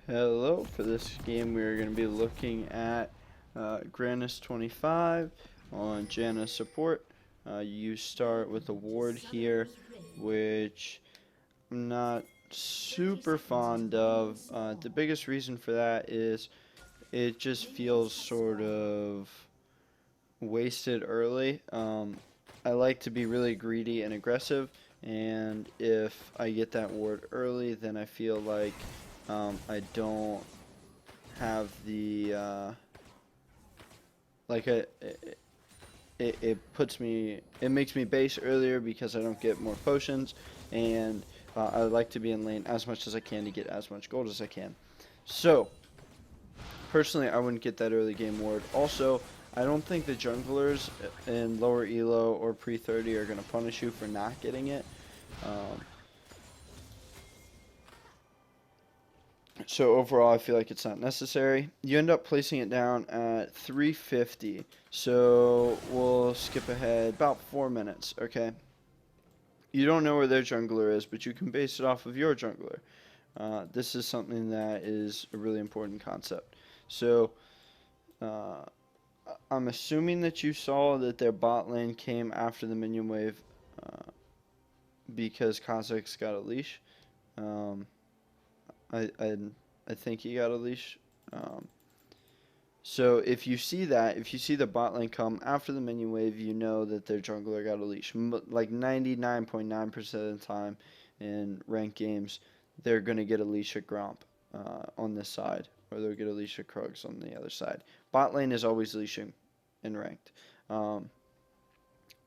Hello, for this game we are going to be looking at Granis25 on Janna support. You start with a ward here, which I'm not super fond of. The biggest reason for that is it just feels sort of wasted early. I like to be really greedy and aggressive, and if I get that ward early, then I feel like I don't have the like it makes me base earlier because I don't get more potions, and I like to be in lane as much as I can to get as much gold as I can. So personally, I wouldn't get that early game ward. Also, I don't think the junglers in lower elo or pre 30 are going to punish you for not getting it. Um, So overall, I feel like it's not necessary. You end up placing it down at 350. So we'll skip ahead about 4 minutes, okay? You don't know where their jungler is, but you can base it off of your jungler. This is something that is a really important concept. So uh, I'm assuming that you saw that their bot lane came after the minion wave because Kazakh's got a leash. Um, I, I I think he got a leash. Um, so if you see that, if you see the bot lane come after the minion wave, you know that their jungler got a leash. Like 99.9% of the time in ranked games, they're going to get a leash at Gromp on this side, or they'll get a leash at Krugs on the other side. Bot lane is always leashing in ranked. Um,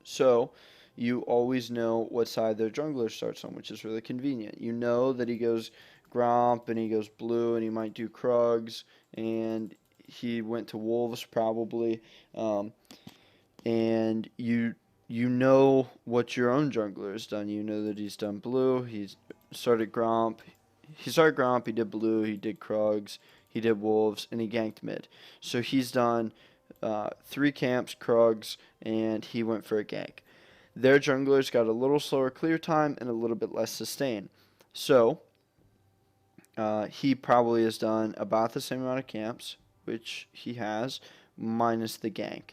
so you always know what side their jungler starts on, which is really convenient. You know that he goes Gromp and he goes blue and he might do Krugs and he went to Wolves probably. And you know what your own jungler has done. You know that he's done blue. He's started Gromp. He started Gromp. He did blue. He did Krugs. He did Wolves, and he ganked mid. So he's done 3 camps, Krugs, and he went for a gank. Their junglers got a little slower clear time and a little bit less sustain. So he probably has done about the same amount of camps, which he has, minus the gank.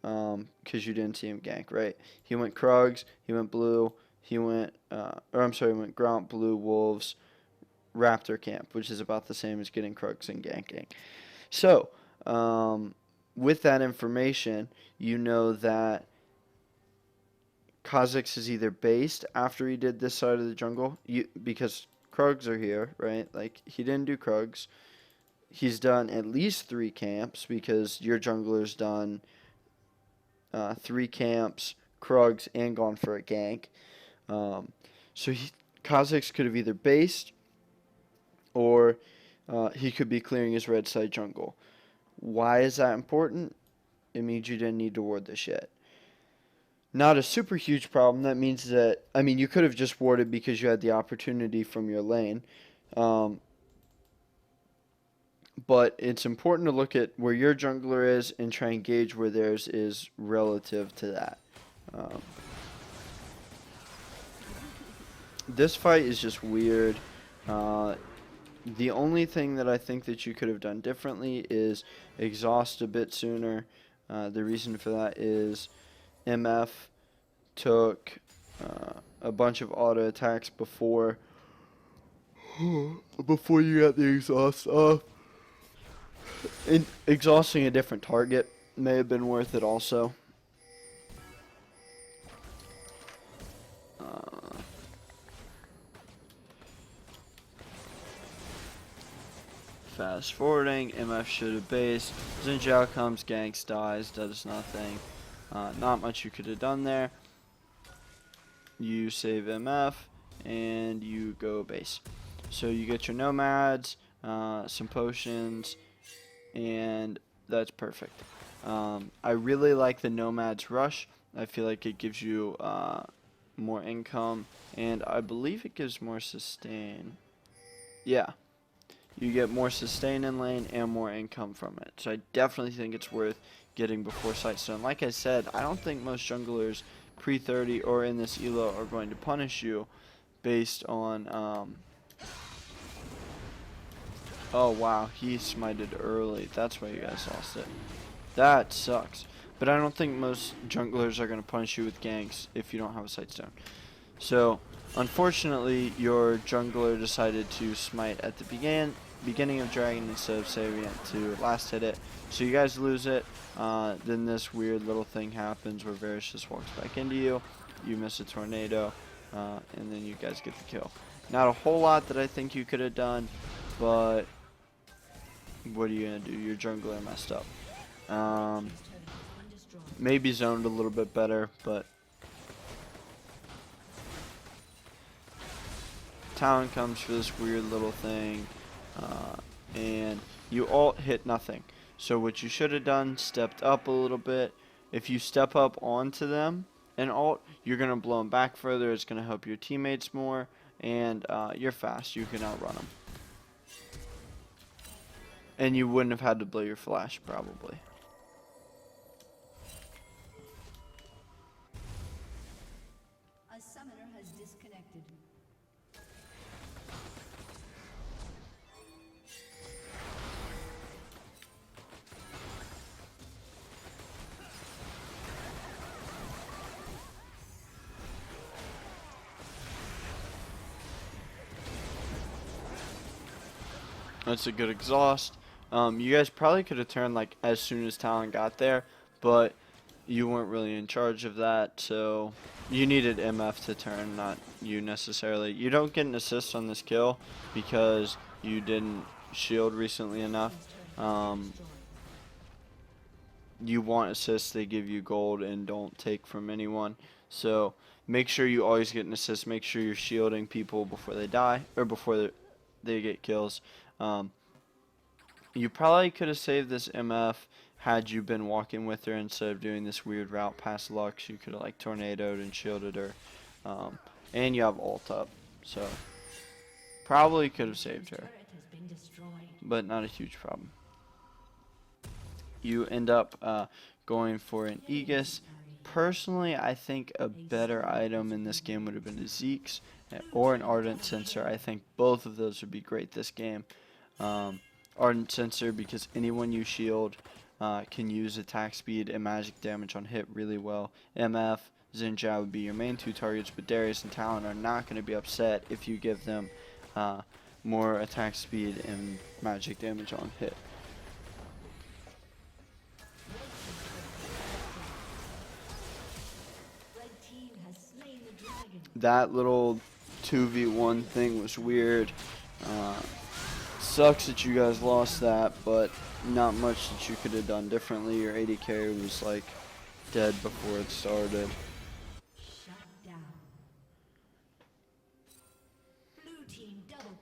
Because you didn't see him gank, right? He went Krugs, he went blue, he went, he went Gromp, blue, Wolves, Raptor camp, which is about the same as getting Krugs and ganking. So, with that information, you know that Kha'Zix is either based after he did this side of the jungle, because Krugs are here, right? Like, he didn't do Krugs. He's done at least 3 camps because your jungler's done 3 camps, Krugs, and gone for a gank. So Kha'Zix could have either based or he could be clearing his red side jungle. Why is that important? It means you didn't need to ward this yet. Not a super huge problem. That means that, I mean, you could have just warded because you had the opportunity from your lane. But it's important to look at where your jungler is and try and gauge where theirs is relative to that. Um, this fight is just weird. The only thing that I think that you could have done differently is exhaust a bit sooner. The reason for that is MF took a bunch of auto attacks before you got the exhaust off. And exhausting a different target may have been worth it also. Fast forwarding, MF should have based. Xin Zhao comes, ganks, dies, does nothing. Not much you could have done there. You save MF and you go base. So you get your nomads, some potions, and that's perfect. I really like the nomads rush. I feel like it gives you more income, and I believe it gives more sustain. Yeah, you get more sustain in lane and more income from it. So I definitely think it's worth getting before Sightstone. Like I said, I don't think most junglers pre-30 or in this elo are going to punish you based on Oh wow, he smited early. That's why you guys lost it. That sucks. But I don't think most junglers are going to punish you with ganks if you don't have a sightstone. So, unfortunately, your jungler decided to smite at the beginning of Dragon instead of saving it to last hit it. So you guys lose it. Then this weird little thing happens where Varus just walks back into you. You miss a tornado, and then you guys get the kill. Not a whole lot that I think you could have done, but what are you going to do? Your jungler messed up. Maybe zoned a little bit better, but Talon comes for this weird little thing, and you ult hit nothing. So what you should have done, stepped up a little bit. If you step up onto them and ult, you're going to blow them back further. It's going to help your teammates more, and you're fast. You can outrun them. And you wouldn't have had to blow your flash, probably. A summoner has disconnected. That's a good exhaust. You guys probably could have turned like as soon as Talon got there, but you weren't really in charge of that, so you needed MF to turn, not you necessarily. You don't get an assist on this kill because you didn't shield recently enough. You want assists, they give you gold and don't take from anyone. So make sure you always get an assist. Make sure you're shielding people before they die or before they get kills. You probably could have saved this MF had you been walking with her instead of doing this weird route past Lux. You could have like tornadoed and shielded her. And you have ult up, so probably could have saved her, but not a huge problem. You end up going for an Aegis. Personally, I think a better item in this game would have been a Zeke's or an Ardent Sensor. I think both of those would be great this game. Ardent Sensor because anyone you shield can use attack speed and magic damage on hit really well. MF, Zinja would be your main two targets, but Darius and Talon are not going to be upset if you give them more attack speed and magic damage on hit. That little 2v1 thing was weird. Sucks that you guys lost that, but not much that you could have done differently. Your AD carry was like dead before it started. Shut down. Blue team double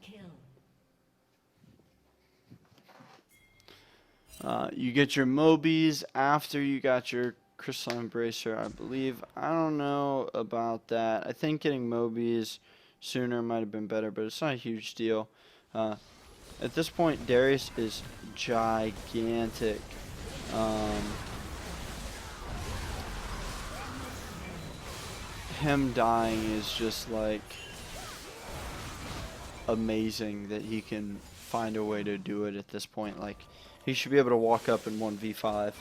kill. You get your Mobies after you got your Crystal Embracer, I believe. I don't know about that. I think getting Mobies sooner might have been better, but it's not a huge deal. At this point, Darius is gigantic. Him dying is just like amazing that he can find a way to do it at this point. Like, he should be able to walk up in 1v5.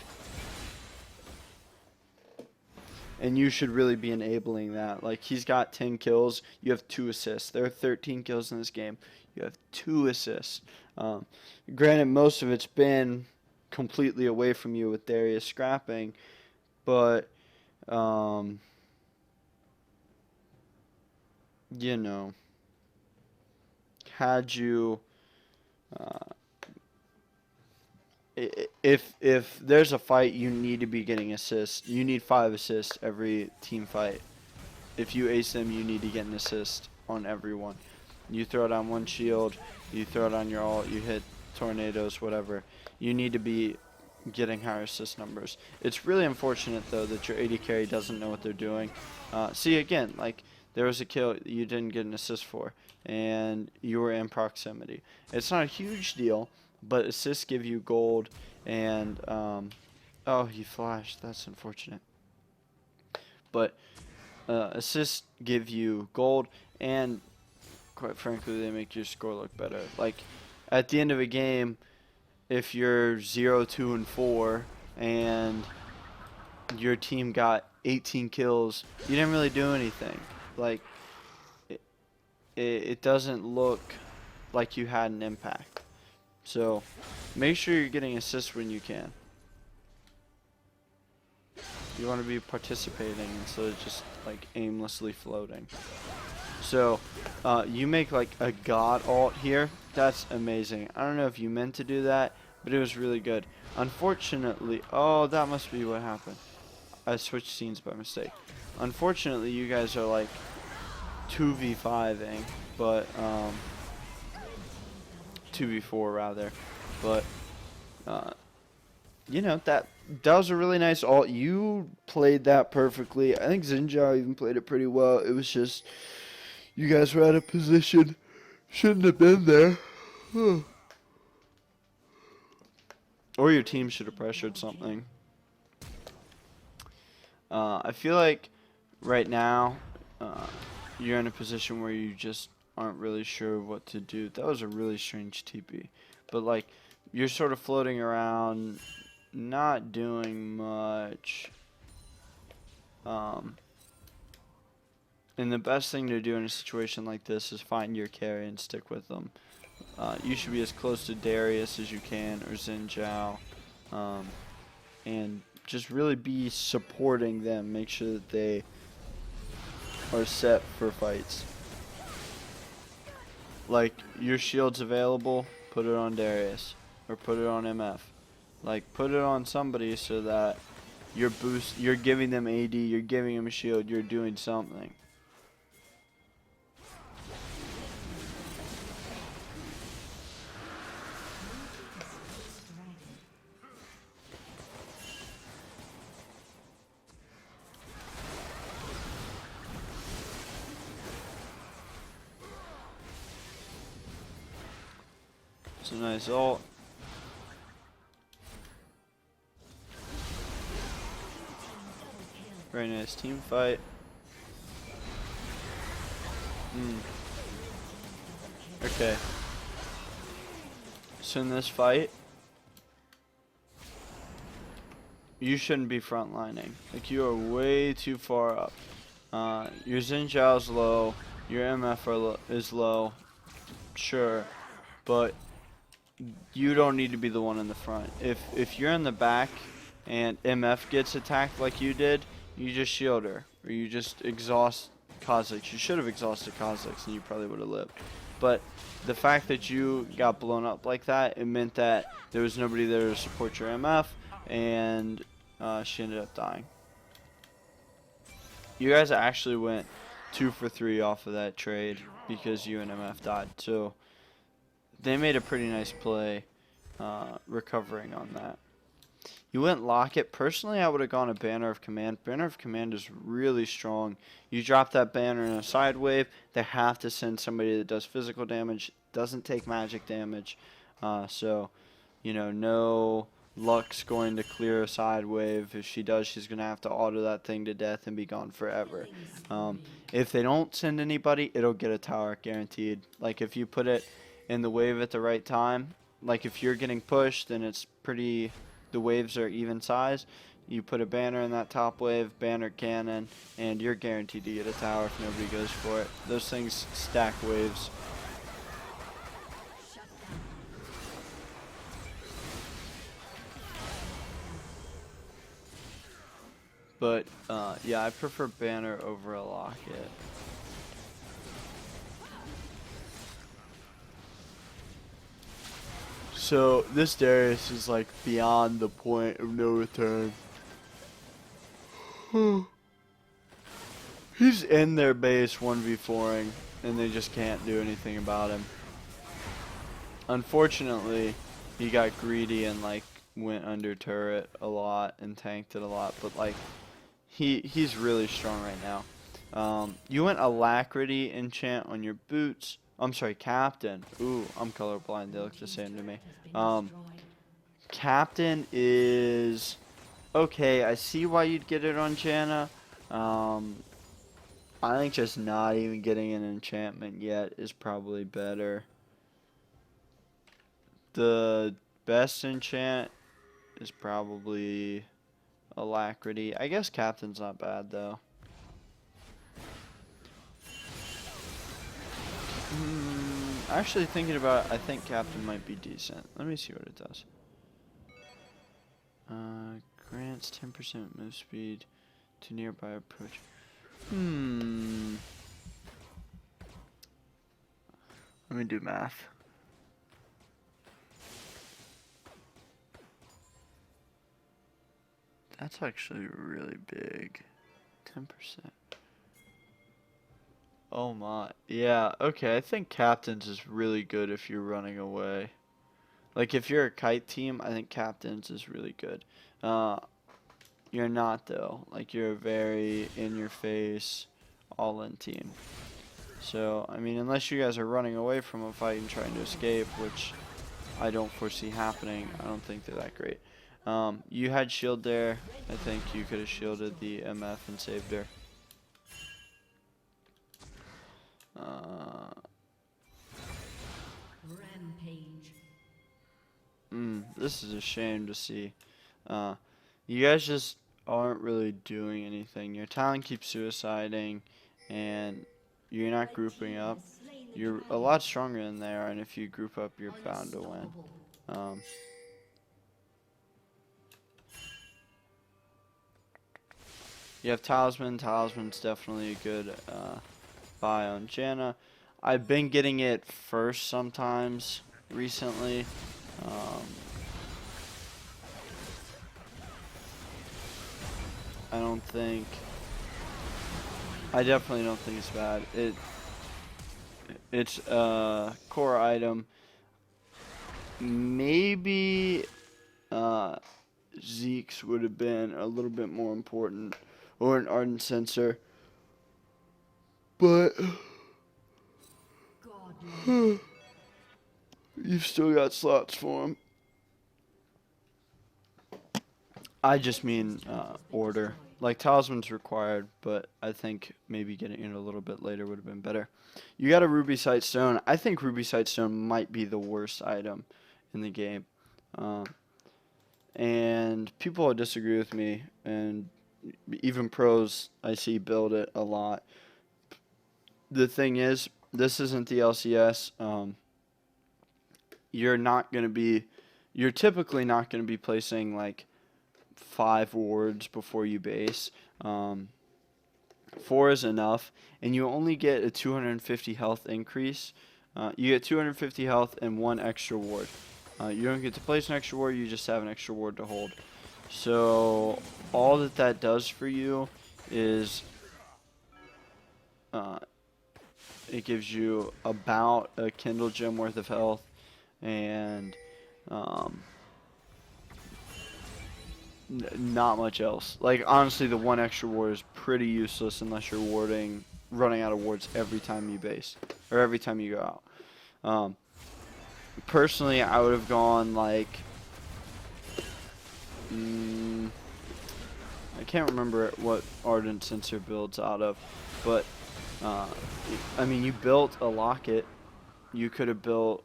And you should really be enabling that. Like, he's got 10 kills, you have 2 assists. There are 13 kills in this game. You have 2 assists. Granted, most of it's been completely away from you with Darius scrapping, but, you know, had you, if there's a fight, you need to be getting assists. You need 5 assists every team fight. If you ace them, you need to get an assist on everyone. You throw down one shield, you throw it on your ult, you hit tornadoes, whatever. You need to be getting higher assist numbers. It's really unfortunate, though, that your AD carry doesn't know what they're doing. See, again, like, there was a kill you didn't get an assist for, and you were in proximity. It's not a huge deal, but assists give you gold, and, oh, he flashed. That's unfortunate. But assists give you gold, and quite frankly, they make your score look better. Like, at the end of a game, if you're 0-2-4 and your team got 18 kills, you didn't really do anything. Like, it doesn't look like you had an impact. So make sure you're getting assists when you can. You want to be participating instead of just like aimlessly floating. So you make like a god ult here. That's amazing. I don't know if you meant to do that, but it was really good. Unfortunately, oh, that must be what happened. I switched scenes by mistake. Unfortunately, you guys are like 2v5ing, but 2v4 rather. But you know, that was a really nice ult. You played that perfectly. I think Xinjiao even played it pretty well. It was just you guys were out of position. Shouldn't have been there. Or your team should have pressured something. I feel like right now you're in a position where you just aren't really sure what to do. That was a really strange TP. But like, you're sort of floating around, not doing much. And the best thing to do in a situation like this is find your carry and stick with them. You should be as close to Darius as you can, or Xinjiao, and just really be supporting them. Make sure that they are set for fights. Like, your shield's available, put it on Darius, or put it on MF. Like, put it on somebody so that you're giving them AD, you're giving them a shield, you're doing something. It's a nice ult. Very nice team fight. Okay. So in this fight, you shouldn't be frontlining. Like, you are way too far up. Your Xinjiao's low. Your MF is low. Sure. But you don't need to be the one in the front. If you're in the back and MF gets attacked like you did, you just shield her. Or you just exhaust Kha'Zix. You should have exhausted Kha'Zix and you probably would have lived. But the fact that you got blown up like that, it meant that there was nobody there to support your MF, and she ended up dying. You guys actually went 2 for 3 off of that trade because you and MF died. So they made a pretty nice play recovering on that. You went Locket. Personally, I would have gone a Banner of Command. Banner of Command is really strong. You drop that banner in a side wave, they have to send somebody that does physical damage, doesn't take magic damage. So, you know, no Lux going to clear a side wave. If she does, she's going to have to auto that thing to death and be gone forever. If they don't send anybody, it'll get a tower guaranteed. Like, if you put it in the wave at the right time, like if you're getting pushed, then it's pretty... The waves are even size. You put a banner in that top wave, banner cannon, and you're guaranteed to get a tower if nobody goes for it. Those things stack waves. But yeah, I prefer banner over a Locket. So this Darius is like beyond the point of no return. He's in their base 1v4ing and they just can't do anything about him. Unfortunately, he got greedy and like went under turret a lot and tanked it a lot, but like he's really strong right now. You went Alacrity enchant on your boots. I'm sorry, Captain. Ooh, I'm colorblind. They look the same to me. Captain is okay. I see why you'd get it on Janna. I think just not even getting an enchantment yet is probably better. The best enchant is probably Alacrity. I guess Captain's not bad though. Actually, thinking about it, I think Captain might be decent. Let me see what it does. Grants 10% move speed to nearby approach. Let me do math. That's actually really big. 10%. Oh my. Yeah, okay. I think Captain's is really good if you're running away. Like, if you're a kite team, I think Captain's is really good. You're not, though. Like, you're a very in-your-face, all-in team. So, I mean, unless you guys are running away from a fight and trying to escape, which I don't foresee happening, I don't think they're that great. You had shield there. I think you could have shielded the MF and saved her. Rampage. This is a shame to see. You guys just aren't really doing anything. Your talent keeps suiciding, and you're not grouping up. You're a lot stronger than they are, and if you group up, you're bound to win. You have Talisman. Talisman's definitely a good buy on Janna. I've been getting it first sometimes recently. I definitely don't think it's bad. It's a core item. Maybe Zeke's would have been a little bit more important, or an Ardent Sensor. But you've still got slots for him. I just mean order. Like, Talisman's required, but I think maybe getting it a little bit later would have been better. You got a Ruby Sight Stone. I think Ruby Sight Stone might be the worst item in the game. And people disagree with me, and even pros I see build it a lot. The thing is, this isn't the LCS. You're typically not going to be placing like 5 wards before you base. 4 is enough, and you only get a 250 health increase. You get 250 health and 1 extra ward. You don't get to place an extra ward, you just have an extra ward to hold. So all that does for you is it gives you about a Kindle Gem worth of health, and not much else. Like, honestly, the 1 extra ward is pretty useless unless you're running out of wards every time you base, or every time you go out. Personally, I would have gone like, I can't remember what Ardent Sensor builds out of, but I mean, you built a locket. You could have built,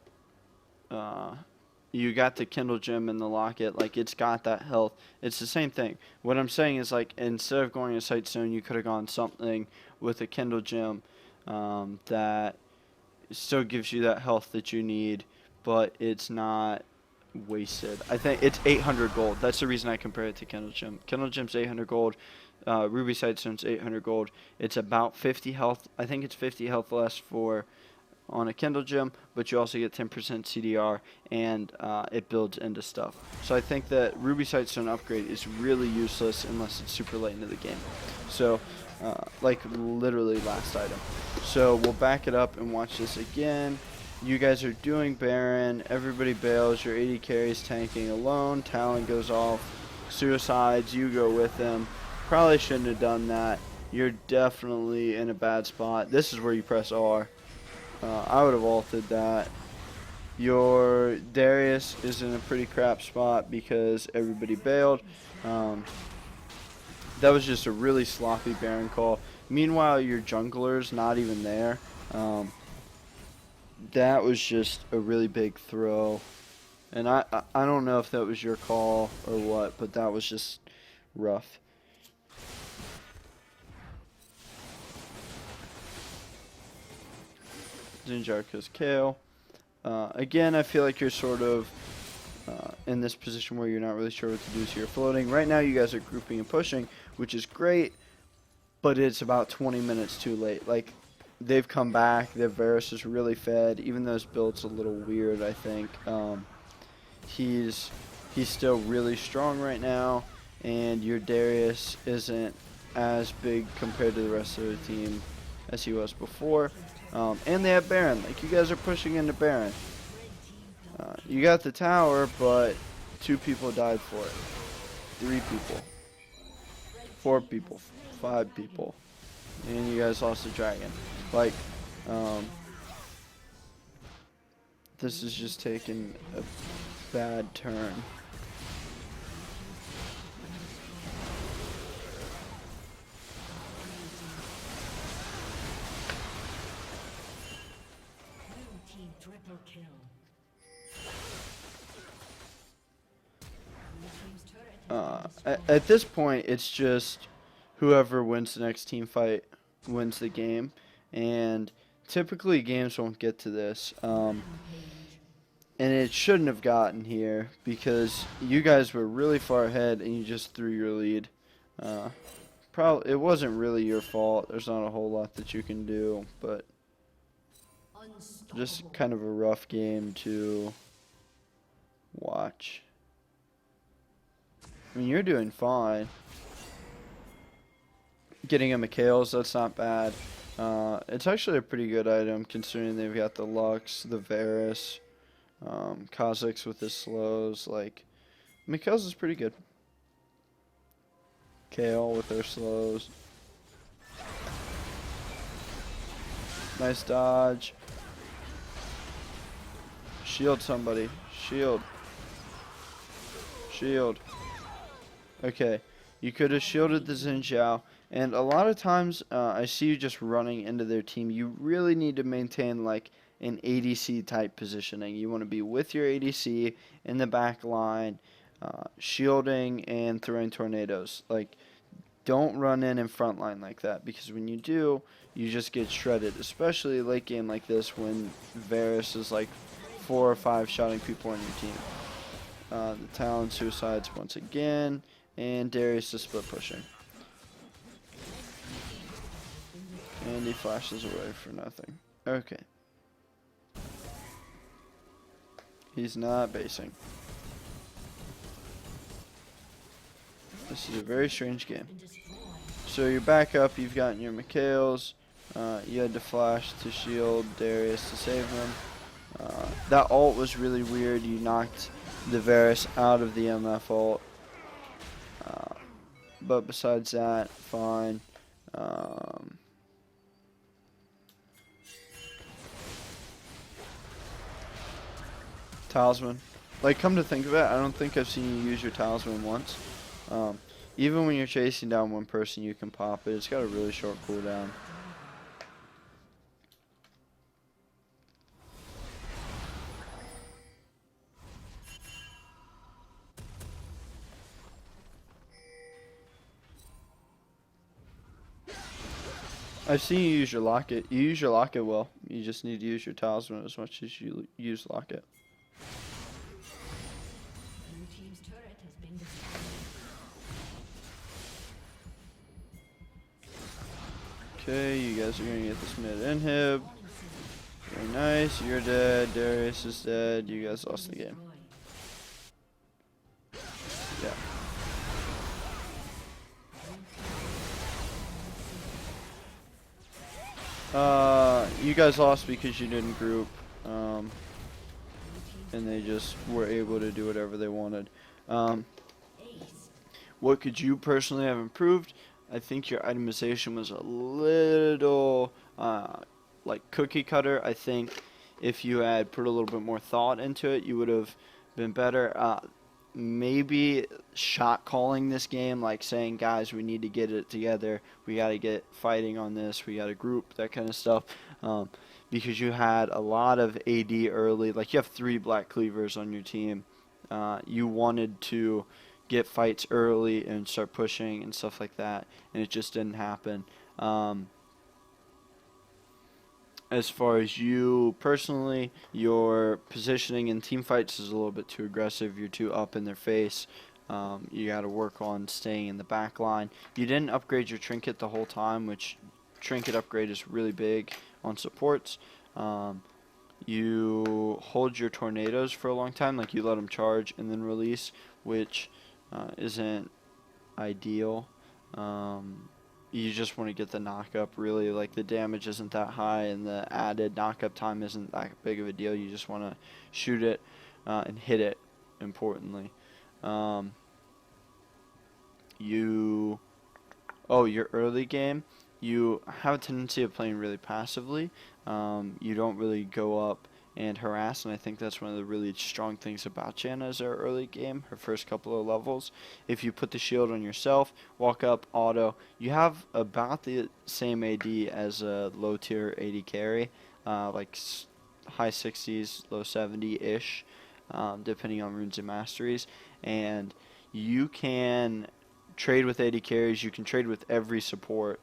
you got the Kindle Gem in the locket. Like, it's got that health. It's the same thing. What I'm saying is, like, instead of going to Sight Stone, you could have gone something with a Kindle Gem that still gives you that health that you need, but it's not wasted. I think it's 800 gold. That's the reason I compare it to Kindle Gem. Kindle Gem's 800 gold. Ruby Sightstone's 800 gold. It's about 50 health. I think it's 50 health less on a Kindle Gem, but you also get 10% CDR, and it builds into stuff. So I think that Ruby Sightstone upgrade is really useless unless it's super late into the game. So, like, literally last item. So we'll back it up and watch this again. You guys are doing Baron. Everybody bails. Your 80 carries tanking alone. Talon goes off. Suicides. You go with them. Probably shouldn't have done that. You're definitely in a bad spot. This is where you press R. I would have ulted that. Your Darius is in a pretty crap spot because everybody bailed. That was just a really sloppy Baron call. Meanwhile, your jungler's not even there. That was just a really big throw. And I don't know if that was your call or what, but that was just rough. Zinjarko's Kale. Again, I feel like you're sort of in this position where you're not really sure what to do, so you're floating. Right now, you guys are grouping and pushing, which is great, but it's about 20 minutes too late. Like, they've come back. Their Varus is really fed, even though his build's a little weird, I think. He's still really strong right now, and your Darius isn't as big compared to the rest of the team as he was before. And they have Baron. Like, you guys are pushing into Baron. You got the tower, but 2 people died for it. 3 people. 4 people. 5 people. And you guys lost the dragon. Like, this is just taking a bad turn. Triple kill. At this point, it's just whoever wins the next team fight wins the game, and typically games won't get to this, and it shouldn't have gotten here because you guys were really far ahead and you just threw your lead. Probably it wasn't really your fault. There's not a whole lot that you can do, but just kind of a rough game to watch. I mean, you're doing fine. Getting a Mikhail's, that's not bad. It's actually a pretty good item considering they've got the Lux, the Varus, Kha'Zix with his slows. Like, Mikhail's is pretty good. Kale with their slows. Nice dodge. Shield somebody. Shield. Shield. Okay. You could have shielded the Xin Zhao. And a lot of times, I see you just running into their team. You really need to maintain, like, an ADC type positioning. You want to be with your ADC in the back line, shielding and throwing tornadoes. Like, don't run in front line like that, because when you do, you just get shredded, especially late game like this when Varus is like 4 or 5 shotting people on your team. The Talon suicides once again, and Darius is split pushing. And he flashes away for nothing. Okay. He's not basing. This is a very strange game. So you're back up, you've gotten your Mikhails. You had to flash to shield Darius to save him. That ult was really weird. You knocked the Varus out of the MF ult. But besides that, fine. Talisman. Like, come to think of it, I don't think I've seen you use your Talisman once. Even when you're chasing down one person, you can pop it. It's got a really short cooldown. I've seen you use your locket. You use your locket well. You just need to use your Talisman as much as you use locket. Blue team's turret has been destroyed. Okay, you guys are gonna get this mid inhib. Very nice. You're dead. Darius is dead. You guys lost the game. Yeah. You guys lost because you didn't group, and they just were able to do whatever they wanted. What could you personally have improved? I think your itemization was a little like cookie cutter. I think if you had put a little bit more thought into it, you would have been better. Maybe shot calling this game, like saying, guys, we need to get it together. We got to get fighting on this. We got to group, that kind of stuff. because you had a lot of AD early. Like you have 3 black cleavers on your team. You wanted to get fights early and start pushing and stuff like that, and it just didn't happen. Um, as far as you personally, your positioning in team fights is a little bit too aggressive. You're too up in their face. You got to work on staying in the back line. You didn't upgrade your trinket the whole time, which trinket upgrade is really big on supports. Um, you hold your tornadoes for a long time, like you let them charge and then release, which isn't ideal. Um, you just want to get the knockup really. Like the damage isn't that high and the added knockup time isn't that big of a deal. You just want to shoot it and hit it, importantly. Um, you your early game, you have a tendency of playing really passively. You don't really go up and harass, and I think that's one of the really strong things about Janna is her early game, her first couple of levels. If you put the shield on yourself, walk up, auto, you have about the same AD as a low tier AD carry, like high 60s, low 70-ish, depending on runes and masteries, and you can trade with AD carries. You can trade with every support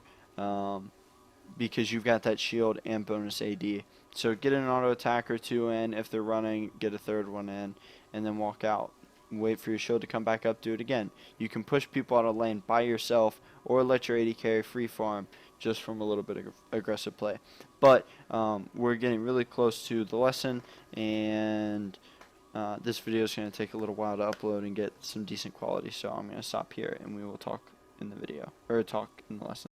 because you've got that shield and bonus AD. So get an auto attack or 2 in. If they're running, get a 3rd one in, and then walk out. Wait for your shield to come back up, do it again. You can push people out of lane by yourself or let your AD carry free farm just from a little bit of aggressive play. But we're getting really close to the lesson, and this video is going to take a little while to upload and get some decent quality, so I'm going to stop here and we will talk in the video, or talk in the lesson.